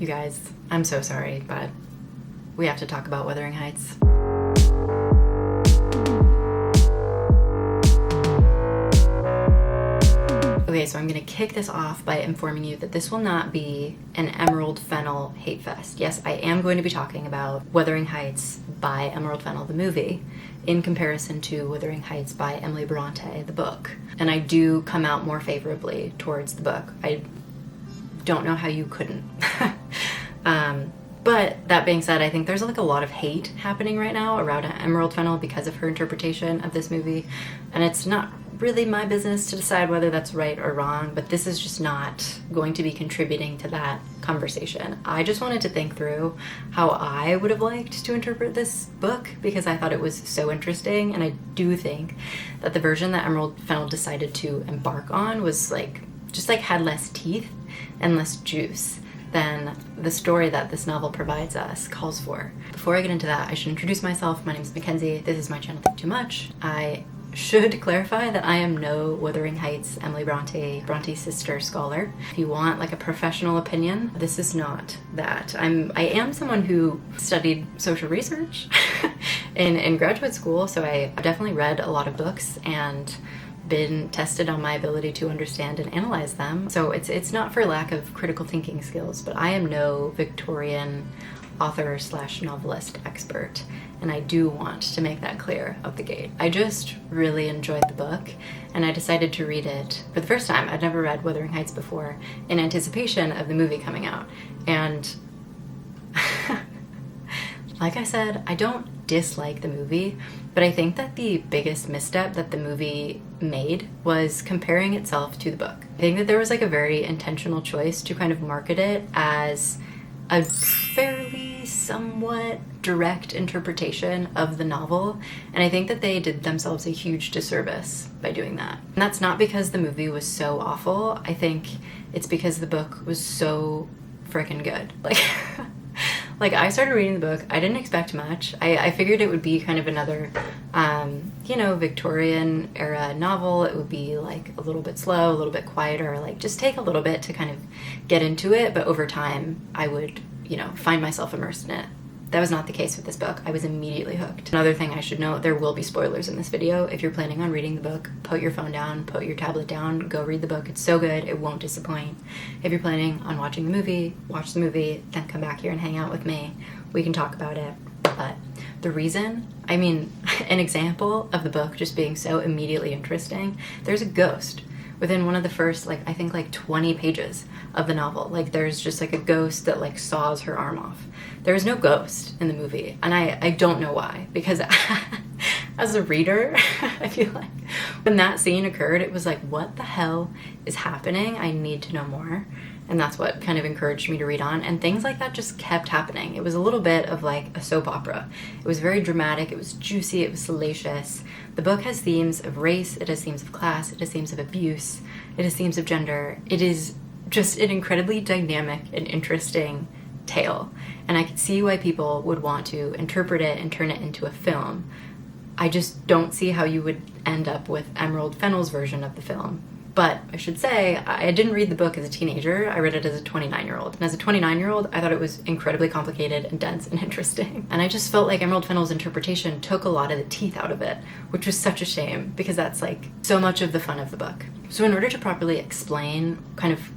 You guys, I'm so sorry, but we have to talk about Wuthering Heights. Okay, so I'm going to kick this off by informing you that this will not be an Emerald Fennell hate fest. Yes, I am going to be talking about Wuthering Heights by Emerald Fennell, the movie, in comparison to Wuthering Heights by Emily Bronte, the book. And I do come out more favorably towards the book. I don't know how you couldn't. But that being said, I think there's like a lot of hate happening right now around Emerald Fennell because of her interpretation of this movie. And it's not really my business to decide whether that's right or wrong, but this is just not going to be contributing to that conversation. I just wanted to think through how I would have liked to interpret this book because I thought it was so interesting, and I do think that the version that Emerald Fennell decided to embark on was just had less teeth and less juice than the story that this novel provides us calls for. Before I get into that, I should introduce myself. My name is Mackenzie. This is my channel, Think Too Much. I should clarify that I am no Wuthering Heights, Emily Bronte sister scholar. If you want like a professional opinion, this is not that. I am someone who studied social research in graduate school, so I definitely read a lot of books and been tested on my ability to understand and analyze them. So it's not for lack of critical thinking skills, but I am no Victorian author/novelist expert, and I do want to make that clear out the gate. I just really enjoyed the book, and I decided to read it for the first time. I'd never read Wuthering Heights before, in anticipation of the movie coming out. And like I said, I don't dislike the movie, but I think that the biggest misstep that the movie made was comparing itself to the book. I think that there was like a very intentional choice to kind of market it as a fairly somewhat direct interpretation of the novel, and I think that they did themselves a huge disservice by doing that. And that's not because the movie was so awful. I think it's because the book was so freaking good. Like I started reading the book, I didn't expect much. I figured it would be kind of another, Victorian era novel. It would be like a little bit slow, a little bit quieter, like just take a little bit to kind of get into it. But over time, I would, find myself immersed in it. That was not the case with this book. I was immediately hooked. Another thing I should note, there will be spoilers in this video. If you're planning on reading the book, put your phone down, put your tablet down, go read the book. It's so good, it won't disappoint. If you're planning on watching the movie, watch the movie, then come back here and hang out with me. We can talk about it. But the reason, an example of the book just being so immediately interesting, there's a ghost within one of the first, 20 pages of the novel. There's just a ghost that saws her arm off. There is no ghost in the movie, and I don't know why, because as a reader, I feel like when that scene occurred, it was like, what the hell is happening? I need to know more. And that's what kind of encouraged me to read on. And things like that just kept happening. It was a little bit of like a soap opera. It was very dramatic, it was juicy, it was salacious. The book has themes of race, it has themes of class, it has themes of abuse, it has themes of gender. It is just an incredibly dynamic and interesting tale. And I could see why people would want to interpret it and turn it into a film. I just don't see how you would end up with Emerald Fennell's version of the film. But I should say, I didn't read the book as a teenager, I read it as a 29-year-old. And as a 29-year-old, I thought it was incredibly complicated and dense and interesting. And I just felt like Emerald Fennell's interpretation took a lot of the teeth out of it, which was such a shame, because that's so much of the fun of the book. So in order to properly explain kind of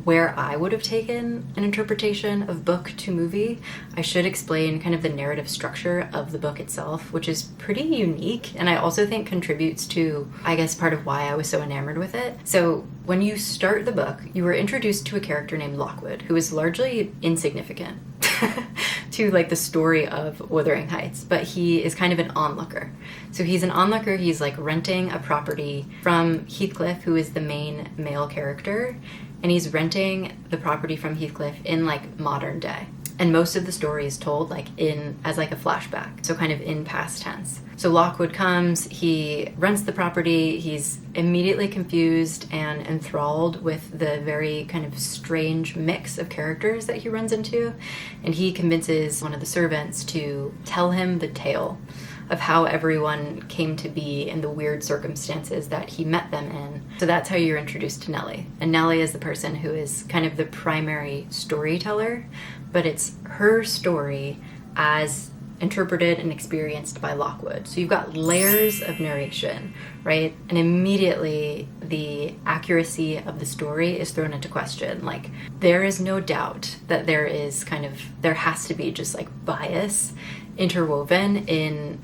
where I would have taken an interpretation of book to movie, I should explain kind of the narrative structure of the book itself, which is pretty unique, and I also think contributes to, I guess, part of why I was so enamored with it. So when you start the book, you were introduced to a character named Lockwood, who is largely insignificant to the story of Wuthering Heights, but he is kind of an onlooker. So he's an onlooker, he's renting a property from Heathcliff, who is the main male character, and he's renting the property from Heathcliff in modern day. And most of the story is told as a flashback, so kind of in past tense. So Lockwood comes, he rents the property, he's immediately confused and enthralled with the very kind of strange mix of characters that he runs into, and he convinces one of the servants to tell him the tale of how everyone came to be and the weird circumstances that he met them in. So that's how you're introduced to Nellie. And Nellie is the person who is kind of the primary storyteller but it's her story as interpreted and experienced by Lockwood. So you've got layers of narration, right? And immediately the accuracy of the story is thrown into question. Like, there is no doubt that there has to be just like bias interwoven in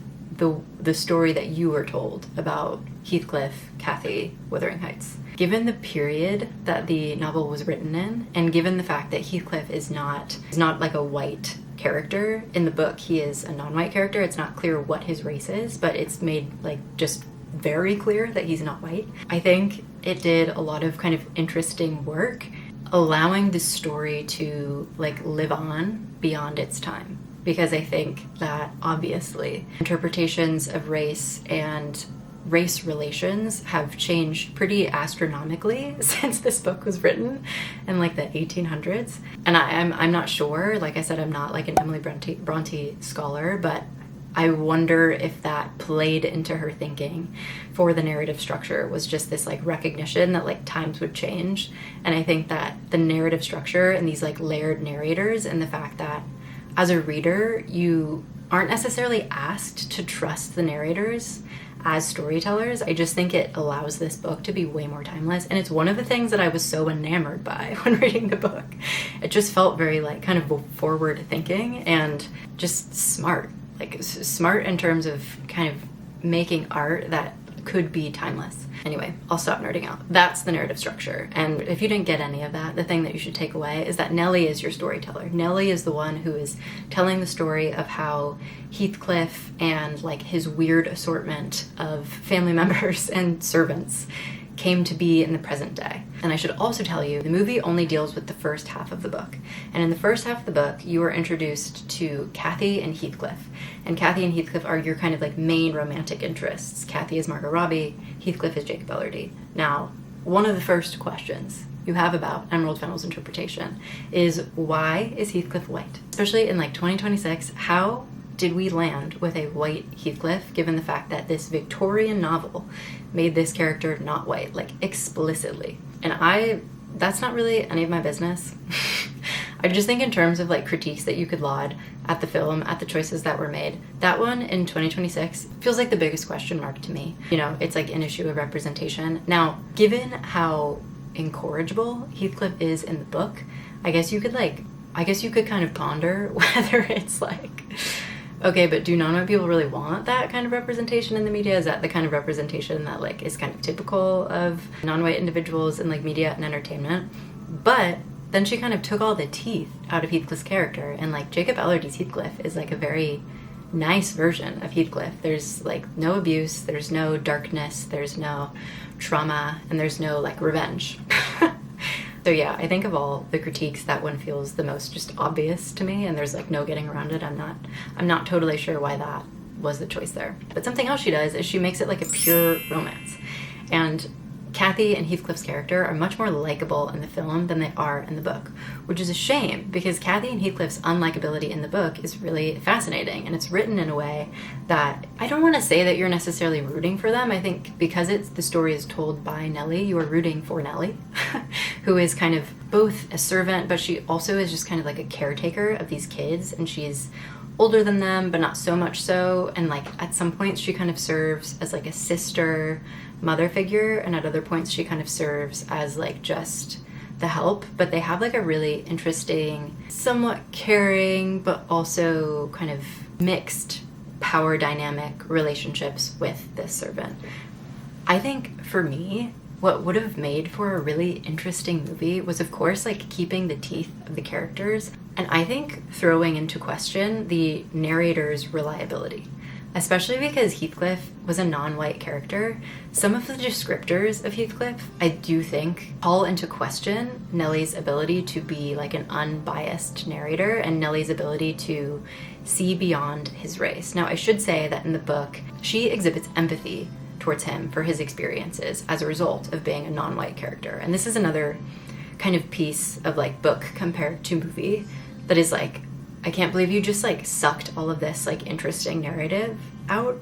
the story that you were told about Heathcliff, Cathy, Wuthering Heights. Given the period that the novel was written in, and given the fact that Heathcliff is not like a white character in the book, he is a non-white character. It's not clear what his race is, but it's made like just very clear that he's not white. I think it did a lot of kind of interesting work allowing the story to like live on beyond its time, because I think that obviously interpretations of race and race relations have changed pretty astronomically since this book was written in like the 1800s. And I'm not sure, like I said, I'm not like an Emily Bronte scholar, but I wonder if that played into her thinking for the narrative structure, was just this like recognition that like times would change. And I think that the narrative structure and these like layered narrators, and the fact that as a reader you aren't necessarily asked to trust the narrators as storytellers, I just think it allows this book to be way more timeless. And it's one of the things that I was so enamored by when reading the book. It just felt very like kind of forward thinking and just smart, like smart in terms of kind of making art that could be timeless. Anyway, I'll stop nerding out. That's the narrative structure. And if you didn't get any of that, the thing that you should take away is that Nellie is your storyteller. Nellie is the one who is telling the story of how Heathcliff and like his weird assortment of family members and servants came to be in the present day. And I should also tell you, the movie only deals with the first half of the book. And in the first half of the book, you are introduced to Cathy and Heathcliff. And Cathy and Heathcliff are your kind of like main romantic interests. Cathy is Margot Robbie, Heathcliff is Jacob Elordi. Now, one of the first questions you have about Emerald Fennell's interpretation is, why is Heathcliff white? Especially in like 2026, how did we land with a white Heathcliff, given the fact that this Victorian novel made this character not white, like explicitly? And that's not really any of my business. I just think in terms of like critiques that you could laud at the film, at the choices that were made, that one in 2026 feels like the biggest question mark to me. You know, it's like an issue of representation. Now, given how incorrigible Heathcliff is in the book, I guess you could kind of ponder whether it's like, okay, but do non-white people really want that kind of representation in the media? Is that the kind of representation that like is kind of typical of non-white individuals in like media and entertainment? But then she kind of took all the teeth out of Heathcliff's character, and like Jacob Elordi's Heathcliff is like a very nice version of Heathcliff. There's like no abuse, there's no darkness, there's no trauma, and there's no like revenge. So yeah, I think of all the critiques, that one feels the most just obvious to me, and there's like no getting around it. I'm not totally sure why that was the choice there. But something else she does is she makes it like a pure romance. And Cathy and Heathcliff's character are much more likable in the film than they are in the book, which is a shame, because Cathy and Heathcliff's unlikability in the book is really fascinating, and it's written in a way that I don't want to say that you're necessarily rooting for them. I think because the story is told by Nellie, you are rooting for Nellie, who is kind of both a servant, but she also is just kind of like a caretaker of these kids, and she's older than them, but not so much so. And like at some points she kind of serves as like a sister mother figure, and at other points she kind of serves as like just the help. But they have like a really interesting, somewhat caring, but also kind of mixed power dynamic relationships with this servant. I think for me, what would have made for a really interesting movie was, of course, like keeping the teeth of the characters, and I think throwing into question the narrator's reliability. Especially because Heathcliff was a non-white character, some of the descriptors of Heathcliff, I do think, call into question Nellie's ability to be like an unbiased narrator, and Nellie's ability to see beyond his race. Now, I should say that in the book, she exhibits empathy towards him for his experiences as a result of being a non-white character. And this is another kind of piece of like book compared to movie that is like, I can't believe you just like sucked all of this like interesting narrative out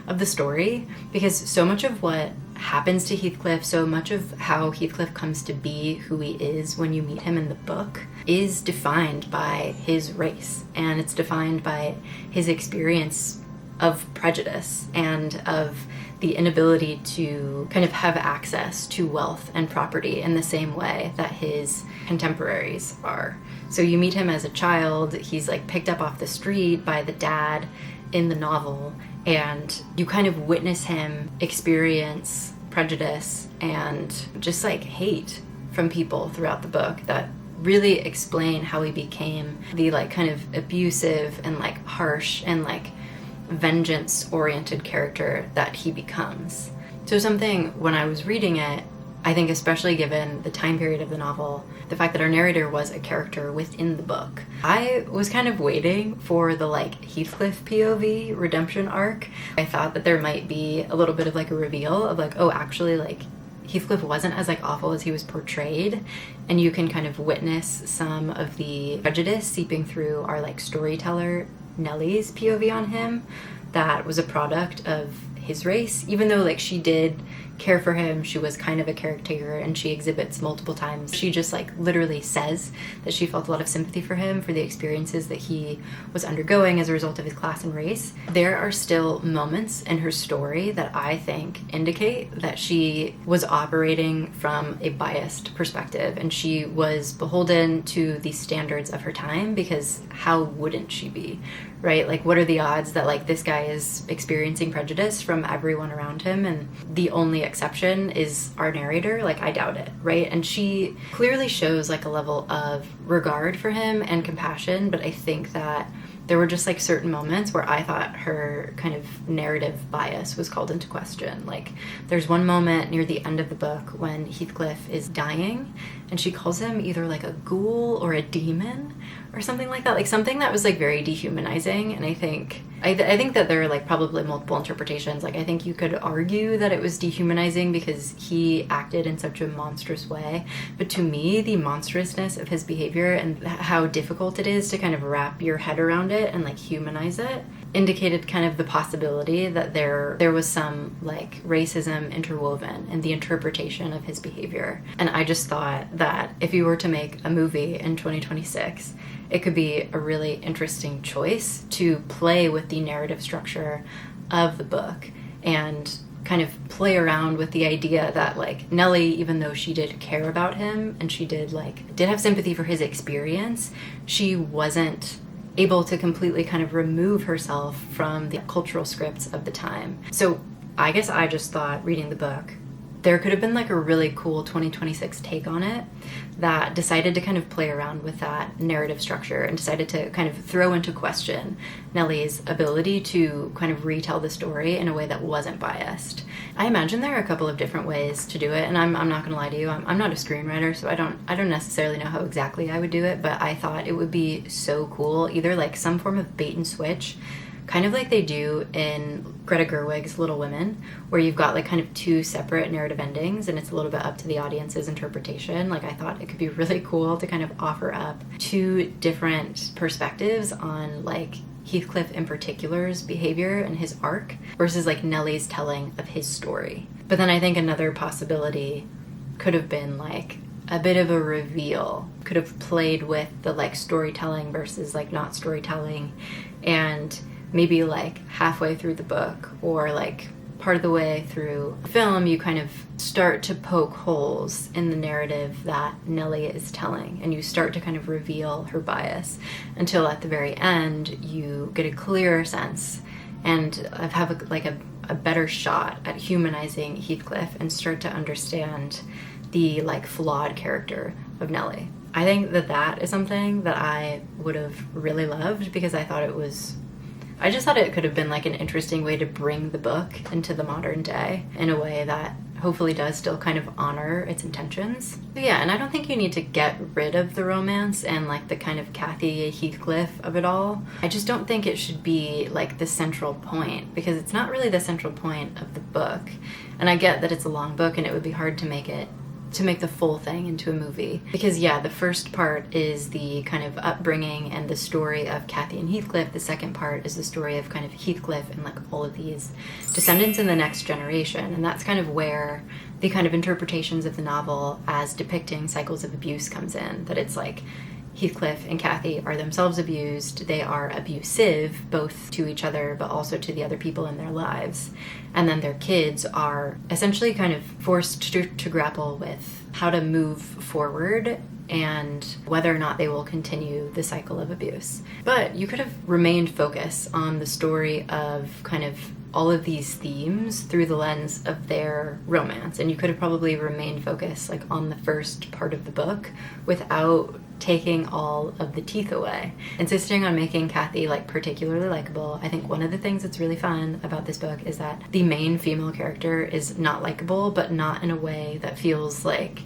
of the story, because so much of what happens to Heathcliff, so much of how Heathcliff comes to be who he is when you meet him in the book is defined by his race, and it's defined by his experience of prejudice and of the inability to kind of have access to wealth and property in the same way that his contemporaries are. So you meet him as a child, he's like picked up off the street by the dad in the novel, and you kind of witness him experience prejudice and just like hate from people throughout the book that really explain how he became the like kind of abusive and like harsh and like vengeance-oriented character that he becomes. So something, when I was reading it, I think especially given the time period of the novel, the fact that our narrator was a character within the book, I was kind of waiting for the like Heathcliff POV redemption arc. I thought that there might be a little bit of like a reveal of like, oh, actually like Heathcliff wasn't as like awful as he was portrayed, and you can kind of witness some of the prejudice seeping through our like storyteller Nellie's POV on him that was a product of his race, even though like she did care for him, she was kind of a caretaker, and she exhibits multiple times. She just like literally says that she felt a lot of sympathy for him for the experiences that he was undergoing as a result of his class and race. There are still moments in her story that I think indicate that she was operating from a biased perspective, and she was beholden to the standards of her time, because how wouldn't she be, right? Like, what are the odds that like this guy is experiencing prejudice from everyone around him, and the only exception is our narrator? Like, I doubt it, right? And she clearly shows like a level of regard for him and compassion, but I think that there were just like certain moments where I thought her kind of narrative bias was called into question. Like, there's one moment near the end of the book when Heathcliff is dying, and she calls him either like a ghoul or a demon or something like that, like something that was like very dehumanizing. And I think that there are like probably multiple interpretations. Like, I think you could argue that it was dehumanizing because he acted in such a monstrous way, but to me the monstrousness of his behavior and how difficult it is to kind of wrap your head around it and like humanize it indicated kind of the possibility that there was some like racism interwoven in the interpretation of his behavior. And I just thought that if you were to make a movie in 2026, it could be a really interesting choice to play with the narrative structure of the book and kind of play around with the idea that like Nellie, even though she did care about him and she did have sympathy for his experience, she wasn't able to completely kind of remove herself from the cultural scripts of the time. So I guess I just thought, reading the book, there could have been like a really cool 2026 take on it that decided to kind of play around with that narrative structure and decided to kind of throw into question Nellie's ability to kind of retell the story in a way that wasn't biased. I imagine there are a couple of different ways to do it, and I'm not going to lie to you, I'm not a screenwriter, so I don't necessarily know how exactly I would do it, but I thought it would be so cool, either like some form of bait and switch, kind of like they do in Greta Gerwig's Little Women, where you've got like kind of two separate narrative endings and it's a little bit up to the audience's interpretation. Like, I thought it could be really cool to kind of offer up two different perspectives on like Heathcliff in particular's behavior and his arc versus like Nellie's telling of his story. But then I think another possibility could have been like a bit of a reveal, could have played with the like storytelling versus like not storytelling, and maybe like halfway through the book or like part of the way through the film, you kind of start to poke holes in the narrative that Nellie is telling, and you start to kind of reveal her bias until at the very end you get a clearer sense and have a better shot at humanizing Heathcliff and start to understand the like flawed character of Nellie. I think that is something that I would have really loved, because I just thought it could have been like an interesting way to bring the book into the modern day in a way that hopefully does still kind of honor its intentions. But yeah, and I don't think you need to get rid of the romance and like the kind of Cathy Heathcliff of it all. I just don't think it should be like the central point, because it's not really the central point of the book. And I get that it's a long book and it would be hard to make it to make the full thing into a movie. Because yeah, the first part is the kind of upbringing and the story of Kathy and Heathcliff. The second part is the story of kind of Heathcliff and like all of these descendants in the next generation. And that's kind of where the kind of interpretations of the novel as depicting cycles of abuse comes in. That it's like Heathcliff and Kathy are themselves abused. They are abusive, both to each other, but also to the other people in their lives. And then their kids are essentially kind of forced to grapple with how to move forward and whether or not they will continue the cycle of abuse. But you could have remained focused on the story of kind of all of these themes through the lens of their romance. And you could have probably remained focused like on the first part of the book without taking all of the teeth away. Insisting on making Kathy like particularly likable. I think one of the things that's really fun about this book is that the main female character is not likable, but not in a way that feels like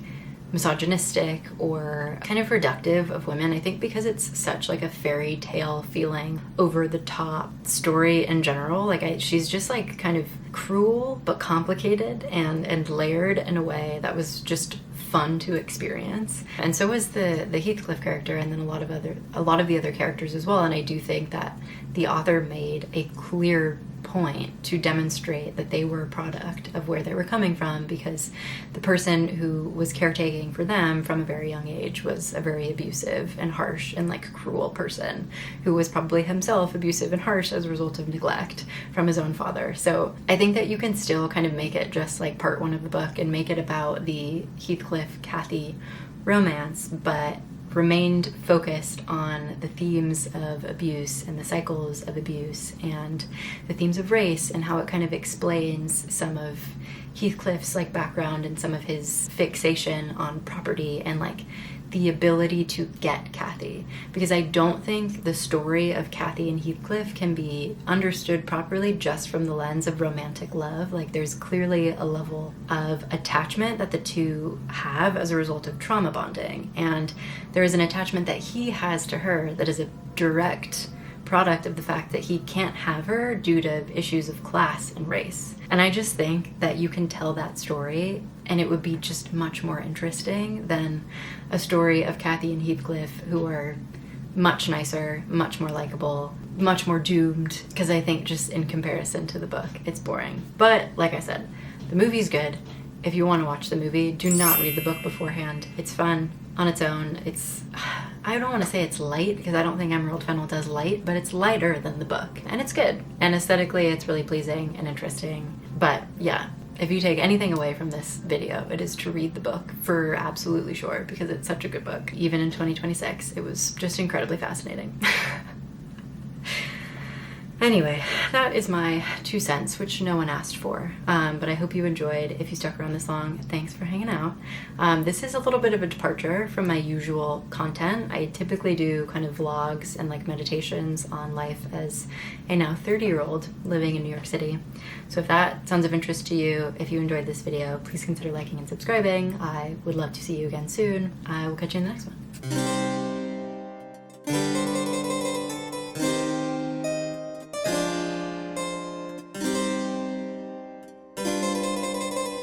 misogynistic or kind of reductive of women. I think because it's such like a fairy tale feeling, over the top story in general. Like she's just like kind of cruel but complicated and layered in a way that was just fun to experience. And so was the Heathcliff character, and then a lot of the other characters as well. And I do think that the author made a clear point to demonstrate that they were a product of where they were coming from, because the person who was caretaking for them from a very young age was a very abusive and harsh and like cruel person who was probably himself abusive and harsh as a result of neglect from his own father. So I think that you can still kind of make it just like part one of the book and make it about the Heathcliff-Kathy romance, but remained focused on the themes of abuse and the cycles of abuse and the themes of race and how it kind of explains some of Heathcliff's like background and some of his fixation on property and like the ability to get Kathy. Because I don't think the story of Kathy and Heathcliff can be understood properly just from the lens of romantic love. Like there's clearly a level of attachment that the two have as a result of trauma bonding, and there is an attachment that he has to her that is a direct product of the fact that he can't have her due to issues of class and race. And I just think that you can tell that story and it would be just much more interesting than a story of Kathy and Heathcliff, who are much nicer, much more likable, much more doomed, because I think just in comparison to the book, it's boring. But like I said, the movie's good. If you want to watch the movie, do not read the book beforehand. It's fun on its own. I don't want to say it's light, because I don't think Emerald Fennell does light, but it's lighter than the book. And it's good. And aesthetically, it's really pleasing and interesting. But yeah, if you take anything away from this video, it is to read the book for absolutely sure, because it's such a good book. Even in 2026, it was just incredibly fascinating. Anyway, that is my 2 cents, which no one asked for. But I hope you enjoyed. If you stuck around this long, thanks for hanging out. This is a little bit of a departure from my usual content. I typically do kind of vlogs and like meditations on life as a now 30-year-old living in New York City. So if that sounds of interest to you, if you enjoyed this video, please consider liking and subscribing. I would love to see you again soon. I will catch you in the next one.